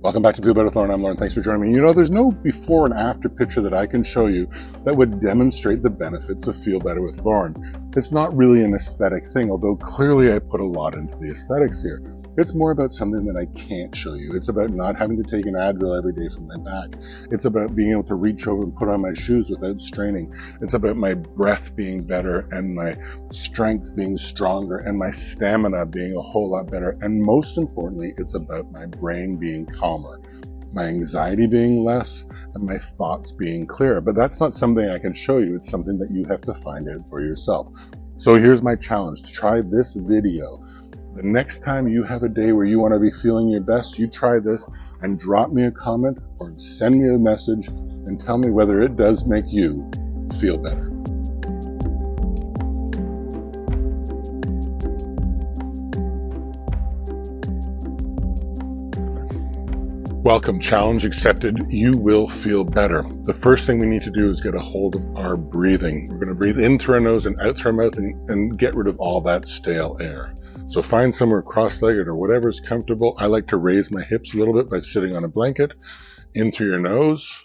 Welcome back to Feel Better with Lauren. I'm Lauren. Thanks for joining me. You know, there's no before and after picture that I can show you that would demonstrate the benefits of Feel Better with Lauren. It's not really an aesthetic thing, although clearly I put a lot into the aesthetics here. It's more about something that I can't show you. It's about not having to take an Advil every day for my back. It's about being able to reach over and put on my shoes without straining. It's about my breath being better and my strength being stronger and my stamina being a whole lot better. And most importantly, it's about my brain being calmer, my anxiety being less, and my thoughts being clearer. But that's not something I can show you. It's something that you have to find out for yourself. So here's my challenge. To try this video. The next time you have a day where you want to be feeling your best, you try this and drop me a comment or send me a message and tell me whether it does make you feel better. Welcome, challenge accepted. You will feel better. The first thing we need to do is get a hold of our breathing. We're going to breathe in through our nose and out through our mouth and get rid of all that stale air. So find somewhere cross-legged or whatever is comfortable. I like to raise my hips a little bit by sitting on a blanket. In through your nose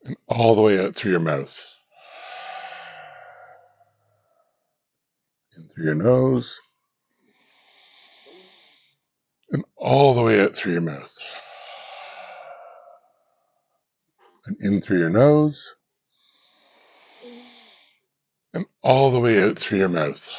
and all the way out through your mouth. In through your nose and all the way out through your mouth. And in through your nose and all the way out through your mouth.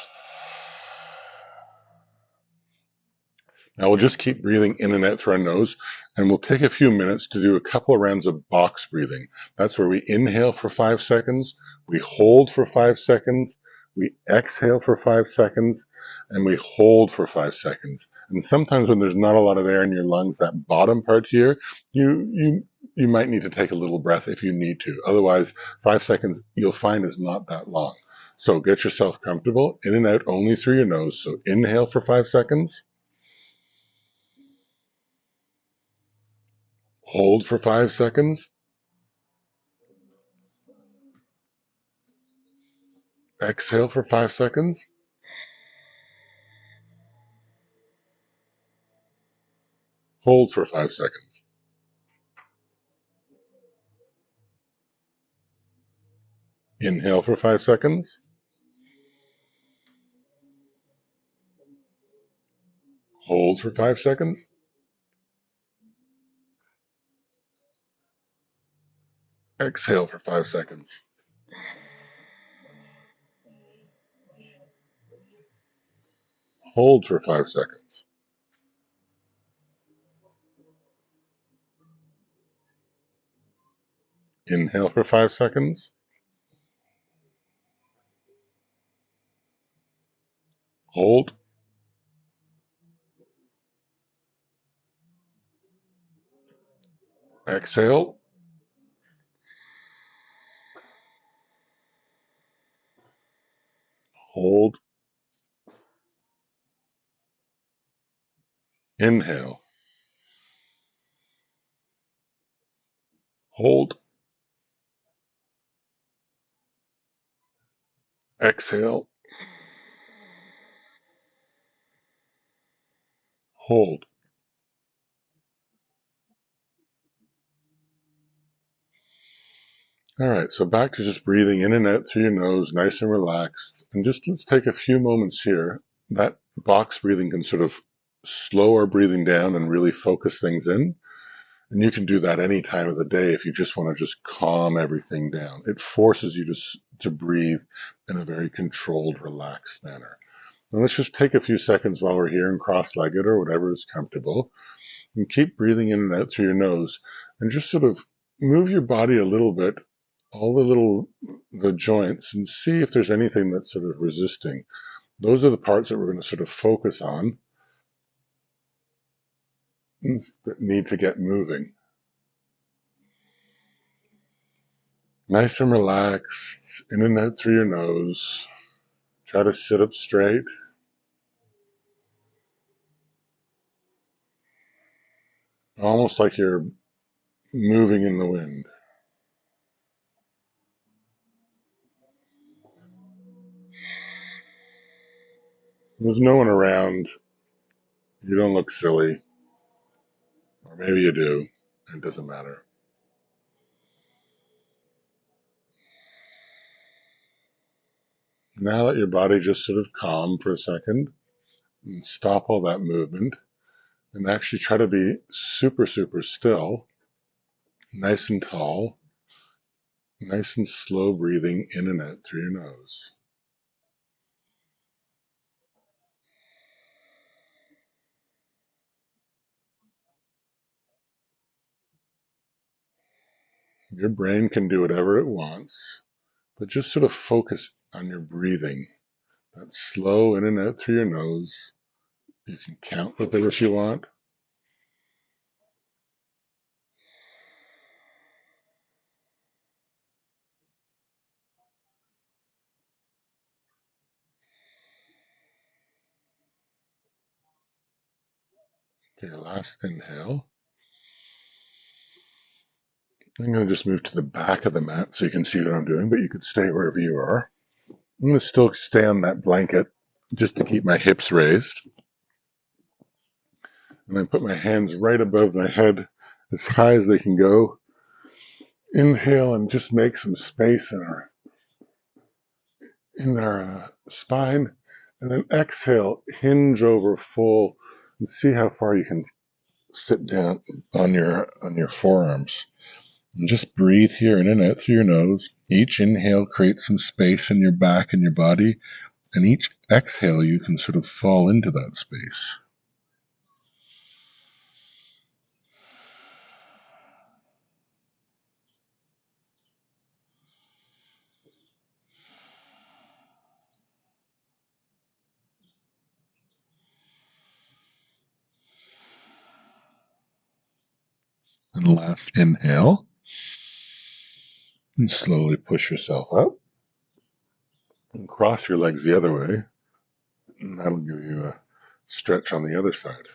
Now we'll just keep breathing in and out through our nose, and we'll take a few minutes to do a couple of rounds of box breathing. That's where we inhale for 5 seconds, we hold for 5 seconds, we exhale for 5 seconds, and we hold for 5 seconds. And sometimes when there's not a lot of air in your lungs, that bottom part here, you might need to take a little breath if you need to. Otherwise, 5 seconds you'll find is not that long. So get yourself comfortable, in and out only through your nose. So inhale for 5 seconds. Hold for 5 seconds. Exhale for 5 seconds. Hold for 5 seconds. Inhale for 5 seconds. Hold for 5 seconds. Exhale for 5 seconds. Hold for 5 seconds. Inhale for 5 seconds. Hold. Exhale. Hold. Inhale. Hold. Exhale. Hold. All right, so back to just breathing in and out through your nose, nice and relaxed. And just let's take a few moments here. That box breathing can sort of slow our breathing down and really focus things in. And you can do that any time of the day if you just want to just calm everything down. It forces you to breathe in a very controlled, relaxed manner. And let's just take a few seconds while we're here and cross-legged or whatever is comfortable. And keep breathing in and out through your nose. And just sort of move your body a little bit, all the joints, and see if there's anything that's sort of resisting. Those are the parts that we're going to sort of focus on that need to get moving. Nice and relaxed, in and out through your nose. Try to sit up straight. Almost like you're moving in the wind. There's no one around You don't look silly, or maybe you do. It doesn't matter. Now let your body just sort of calm for a second and stop all that movement and actually try to be super, super still, nice and tall, nice and slow breathing in and out through your nose. Your brain can do whatever it wants, but just sort of focus on your breathing. That's slow in and out through your nose. You can count with it if you want. Okay, last inhale. I'm going to just move to the back of the mat so you can see what I'm doing, but you could stay wherever you are. I'm going to still stay on that blanket just to keep my hips raised. And I put my hands right above my head as high as they can go. Inhale and just make some space in our spine. And then exhale, hinge over full, and see how far you can sit down on your forearms. And just breathe here in and out through your nose. Each inhale creates some space in your back and your body, and each exhale you can sort of fall into that space. And last inhale, and slowly push yourself up and cross your legs the other way, and that'll give you a stretch on the other side.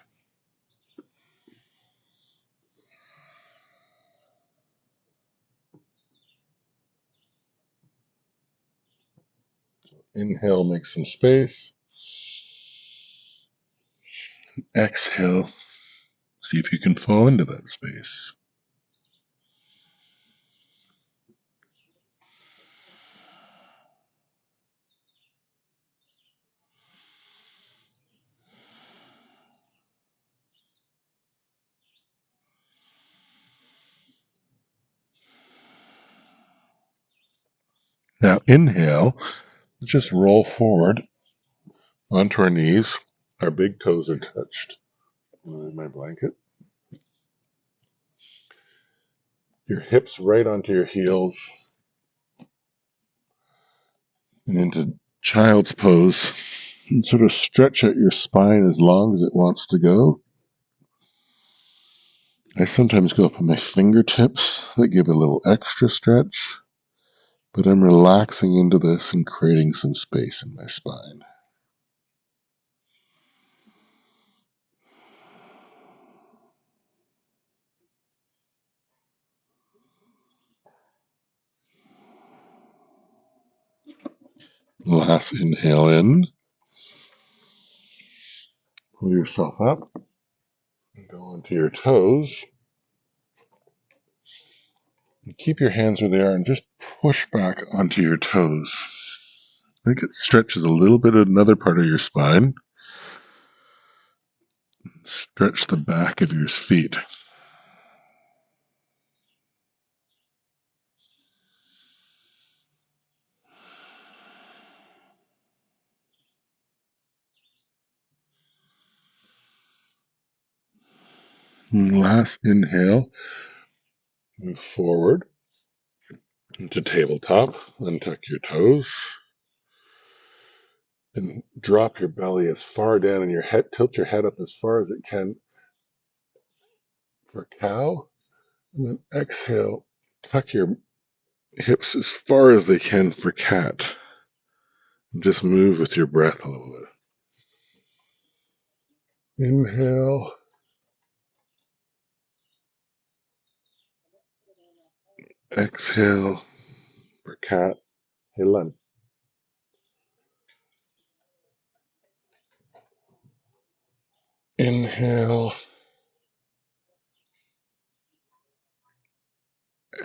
Inhale, make some space. Exhale, see if you can fall into that space. Now inhale, just roll forward onto our knees. Our big toes are touched. Move my blanket. Your hips right onto your heels and into child's pose. And sort of stretch out your spine as long as it wants to go. I sometimes go up on my fingertips that give a little extra stretch, but I'm relaxing into this and creating some space in my spine. Last inhale in. Pull yourself up. Go onto your toes. And keep your hands where they are and just push back onto your toes. I think it stretches a little bit of another part of your spine. Stretch the back of your feet. And last inhale. Move forward into tabletop. Untuck your toes. And drop your belly as far down in your head. Tilt your head up as far as it can for cow. And then exhale. Tuck your hips as far as they can for cat. And just move with your breath a little bit. Inhale. Exhale for cat. Hey, Len. Inhale,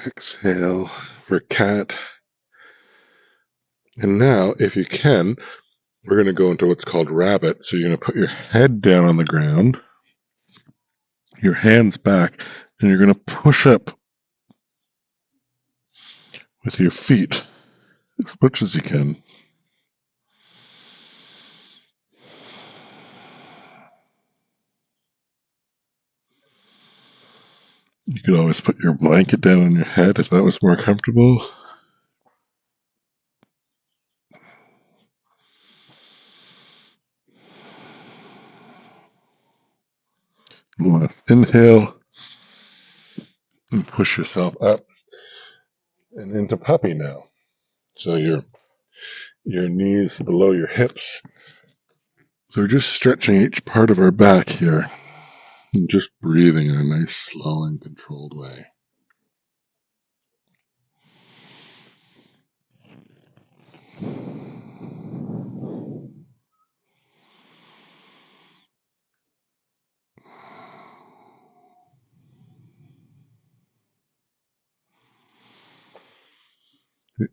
exhale for cat. And now, if you can, we're going to go into what's called rabbit. So you're going to put your head down on the ground, your hands back, and you're going to push up with your feet as much as you can. You could always put your blanket down on your head if that was more comfortable. Last inhale, and push yourself up and into puppy now. So your knees below your hips. So we're just stretching each part of our back here and just breathing in a nice, slow and controlled way.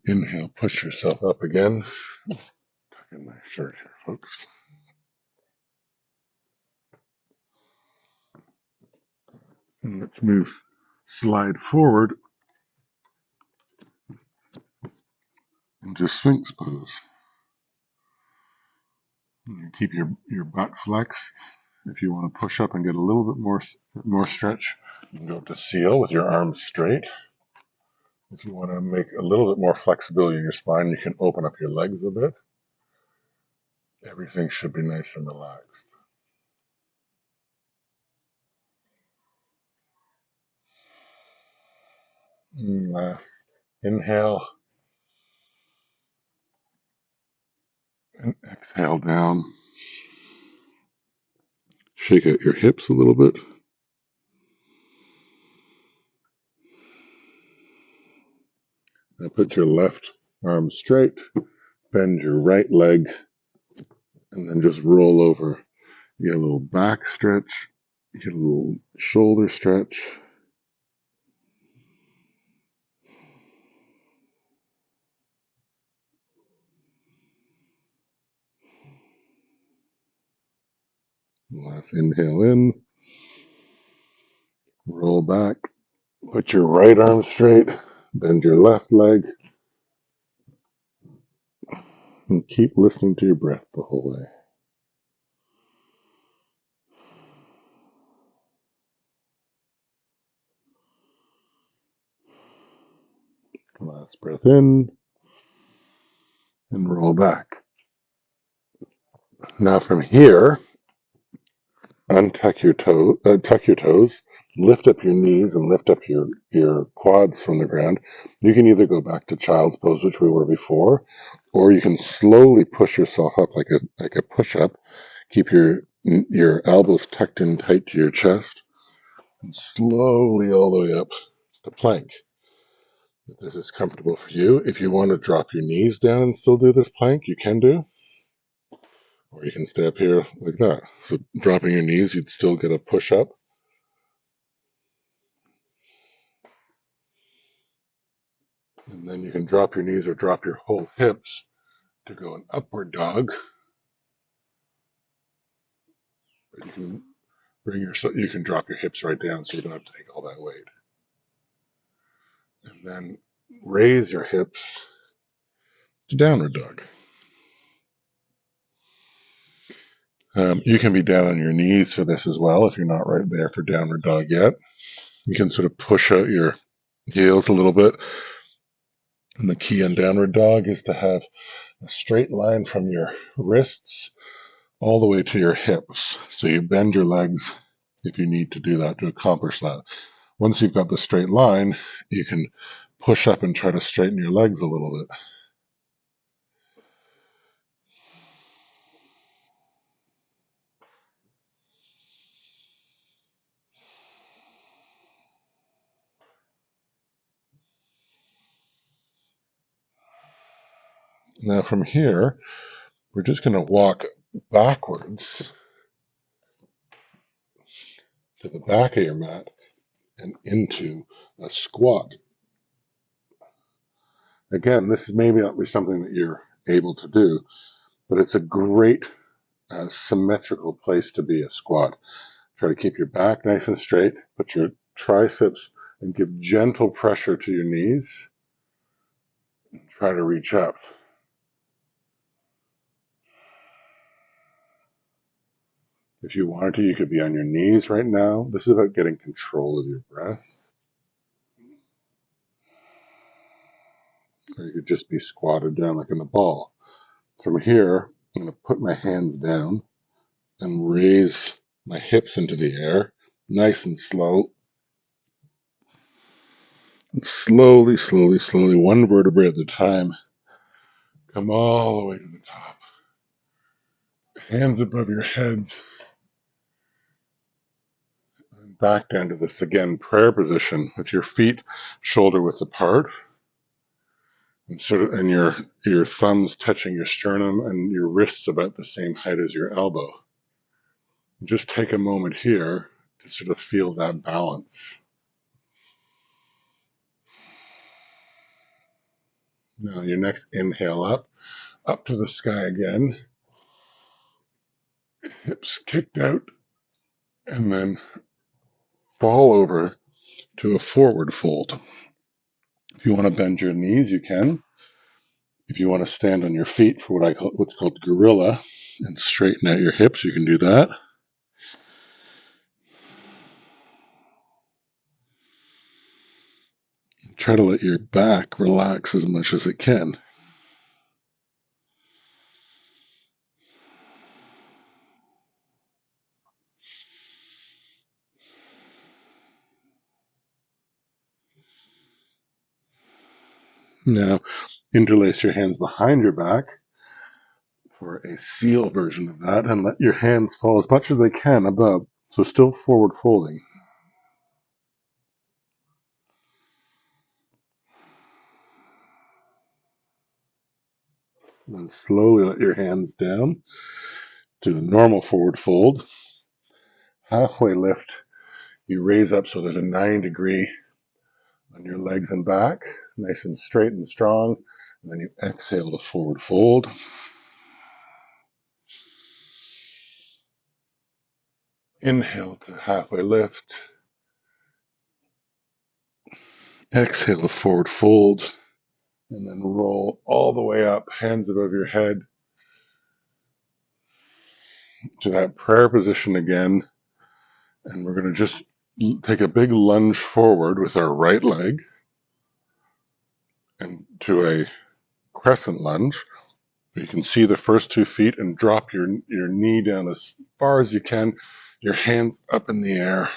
Inhale, push yourself up again. Tuck in my shirt here, folks. And let's move, slide forward into Sphinx pose. And keep your butt flexed. If you want to push up and get a little bit more stretch, you can go up to seal with your arms straight. If you want to make a little bit more flexibility in your spine, you can open up your legs a bit. Everything should be nice and relaxed. And last inhale and exhale down. Shake out your hips a little bit. Now put your left arm straight, bend your right leg, and then just roll over. You get a little back stretch, you get a little shoulder stretch. Last inhale in, roll back, put your right arm straight, bend your left leg, and keep listening to your breath the whole way. Last breath in, and roll back. Now from here, tuck your toes, lift up your knees and lift up your quads from the ground. You can either go back to child's pose, which we were before, or you can slowly push yourself up like a push-up. Keep your elbows tucked in tight to your chest, and slowly all the way up to plank. If this is comfortable for you, if you want to drop your knees down and still do this plank, you can do. Or you can stay up here like that. So dropping your knees, you'd still get a push up. And then you can drop your knees or drop your whole hips to go an upward dog. But you can drop your hips right down so you don't have to take all that weight. And then raise your hips to downward dog. You can be down on your knees for this as well if you're not right there for downward dog yet. You can sort of push out your heels a little bit. And the key on downward dog is to have a straight line from your wrists all the way to your hips. So you bend your legs if you need to do that to accomplish that. Once you've got the straight line, you can push up and try to straighten your legs a little bit. Now from here, we're just going to walk backwards to the back of your mat and into a squat. Again, this may not be something that you're able to do, but it's a great symmetrical place to be, a squat. Try to keep your back nice and straight, put your triceps and give gentle pressure to your knees. Try to reach up. If you wanted to, you could be on your knees right now. This is about getting control of your breath. Or you could just be squatted down like in a ball. From here, I'm going to put my hands down and raise my hips into the air, nice and slow. And slowly, slowly, slowly, one vertebrae at a time, come all the way to the top. Hands above your heads. And back down to this, again, prayer position with your feet shoulder width apart. And your thumbs touching your sternum and your wrists about the same height as your elbow. Just take a moment here to sort of feel that balance. Now your next inhale up to the sky again. Hips kicked out, and then fall over to a forward fold. If you want to bend your knees, you can. If you want to stand on your feet for what's called gorilla and straighten out your hips, you can do that. Try to let your back relax as much as it can. Now, interlace your hands behind your back for a seal version of that, and let your hands fall as much as they can above, so still forward folding. And then slowly let your hands down to the normal forward fold. Halfway lift, you raise up so there's a 9-degree on your legs and back, nice and straight and strong, and then you exhale to forward fold. Inhale to halfway lift. Exhale to forward fold, and then roll all the way up, hands above your head, to that prayer position again. And we're going to just take a big lunge forward with our right leg and to a crescent lunge. You can see the first 2 feet and drop your knee down as far as you can, your hands up in the air.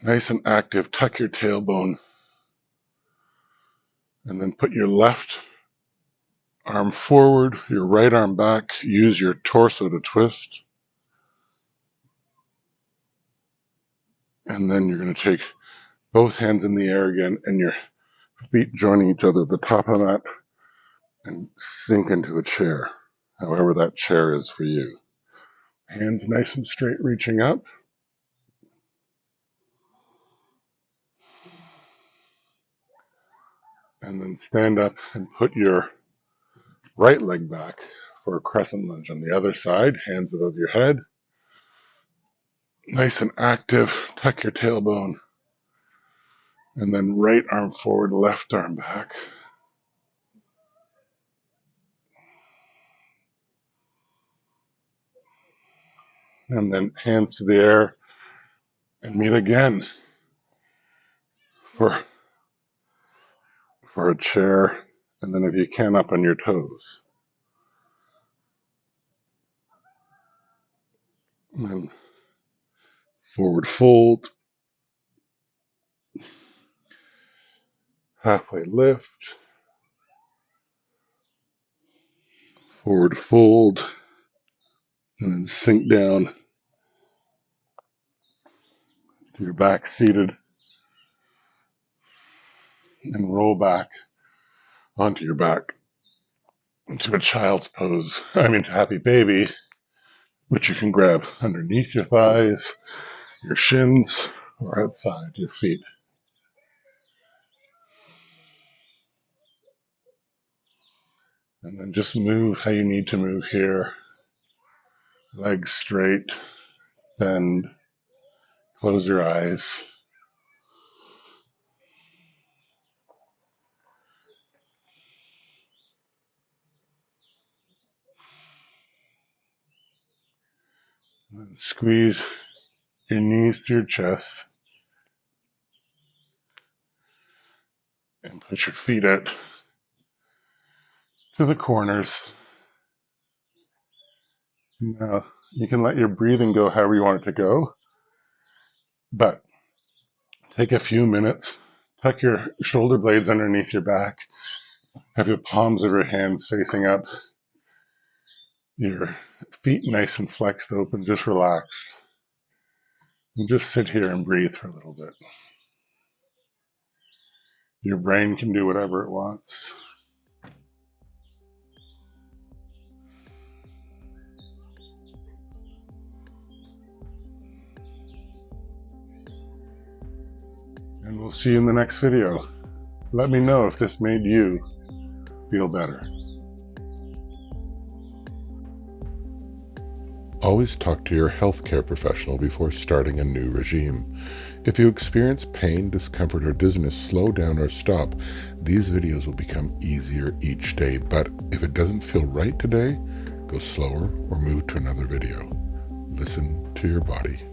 Nice and active, tuck your tailbone, and then put your left arm forward, your right arm back, use your torso to twist. And then you're going to take both hands in the air again and your feet joining each other at the top of the mat and sink into a chair, however that chair is for you. Hands nice and straight reaching up. And then stand up and put your right leg back for a crescent lunge on the other side, hands above your head. Nice and active, tuck your tailbone. And then right arm forward, left arm back. And then hands to the air and meet again for a chair. And then if you can, up on your toes. And then forward fold. Halfway lift. Forward fold. And then sink down to your back seated. And roll back onto your back into a child's pose. To happy baby. which you can grab underneath your thighs, your shins, or outside your feet. And then just move how you need to move here. Legs straight, bend, close your eyes. And then squeeze your knees to your chest. And push your feet out to the corners. Now, you can let your breathing go however you want it to go, but take a few minutes, tuck your shoulder blades underneath your back, have your palms of your hands facing up, your feet nice and flexed open, just relaxed. And just sit here and breathe for a little bit. Your brain can do whatever it wants. And we'll see you in the next video. Let me know if this made you feel better. Always talk to your healthcare professional before starting a new regime. If you experience pain, discomfort, or dizziness, slow down or stop. These videos will become easier each day, but if it doesn't feel right today, go slower or move to another video. Listen to your body.